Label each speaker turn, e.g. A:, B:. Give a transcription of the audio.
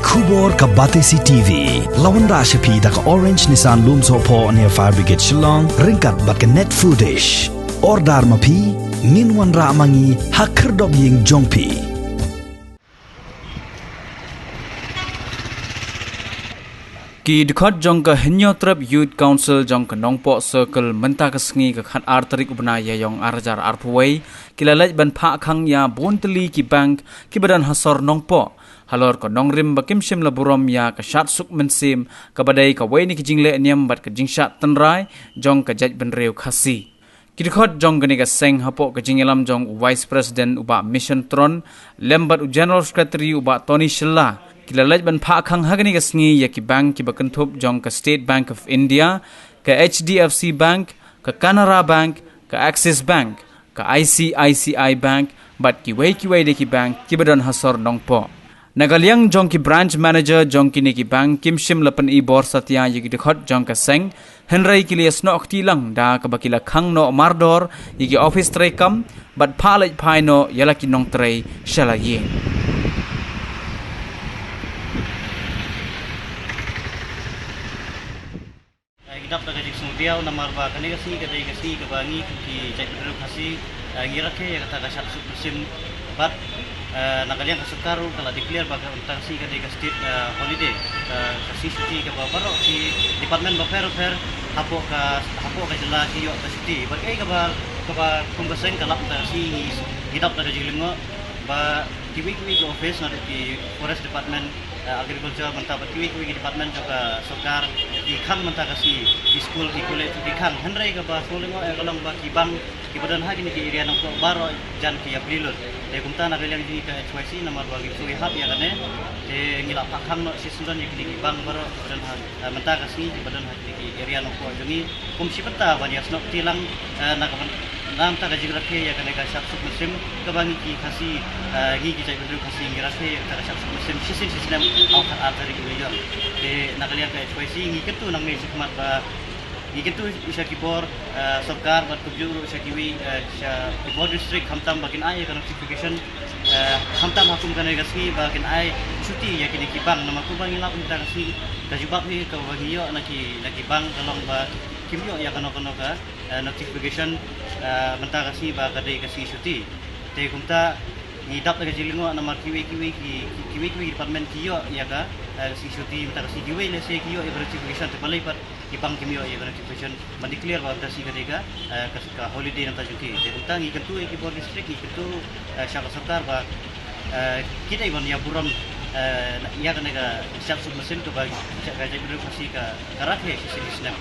A: Kubor ka Batesi TV. Lawan Rashapi da ka Orange Nissan Looms Hopo near Fire Brigade Shillong. Ringkat bat ka net foodish. Ordar mapi. Minwan ra mangi hakerdog ying jongpi.
B: Ki dekat jong ke Henyotrap Youth Council jong ke Nongpo Circle mentah kesengi ke khat arterik ubnaya yong arjar arpway kilalaj ban pha khang ya bonteli ki bank ki badan hasor Nongpo halor ko nongrim bakim shim laburom ya ke shat suk mensim ke badai ka wei ni ki jingle niam bat ke jingshat tenrai jong ke jaj ben reu khasi Kidikot jong gani ka seng hapo ka jingelam jong Vice President uba Mission Tron lembat General Secretary uba Tony Shilla kilalaj ban pha khang hagani ka sngi ya ki bank ki bakanthop jong ka State Bank of India ka HDFC Bank ka Canara Bank ka Axis Bank ka ICICI Bank bat ki wei de ki bank ki badan hasor nongpo Nagaliang jong ki branch manager jong ki ni ki bank kim shim lapan I bor satya yi dikot jong ka seng Henry kilias no tilang da ka bakila khang no mardor yi ki office tray kam bat phalaj phai no yala ki nong tray shala yi
C: Gidap daga dik sumbiao na marba kani kasi ka bangi ki jai bedru kasi ngirake ya kata gasat musim bat nakalian kasukaru kala declare baga untang si kadi ka state holiday kasi cuti ka baro si department bafer hapo ka jela ki yo ka cuti bagai ka ba kumbaseng kala si gidap daga jilingo ba kiwi ki office na di forest department agriculture mentah kiwi department juga sokar di khang mentah kasi di school di college di khang henry ka ba solingo kalau ba kibang kibadan hagi ni ki area nang baro jan ki april de kumta na relang di ka HYC na marwagi suri hab ya kane de ngila pakhang no sisundan ni kibang baro badan mentah kasi kibadan hagi ki area nang ko joni kumsi peta banyas no tilang na nam ta gaji rakhe ya kane ka sab suk musim kabangi ki khasi gi ki jai bedru khasi ngirakhe ta sab suk musim sisin sistem au khat atari ki yo de nakalian ka HYC ngi ketu nang ni sikmat ba ngi ketu isha ki bor sarkar bat kubjuru isha kiwi ki bor district hamtam bakin ai ka notification hamtam hakum kane gasi bakin ai cuti ya kini ki bang nama ku bangi lap ta kasi kajubak ni ka bangi yo naki bang kalong ba kimyo ya kano ka notification mentah kasi ba kadai kasi cuti te kumta ngidap daga jilingo nama kiwi department kiyo ya ka si cuti mentah kasi kiwi le se kiyo e notification te balai par kibang kimyo ya notification mandi clear ba kasi kadai ka holiday nanta cuti te kumta ngi ketu e kibor district ngi ketu syaka sarkar ba kita iban ya buram ya kana ka siap sub mesin ke bagi ka jadi kasi ka karakhe si sistem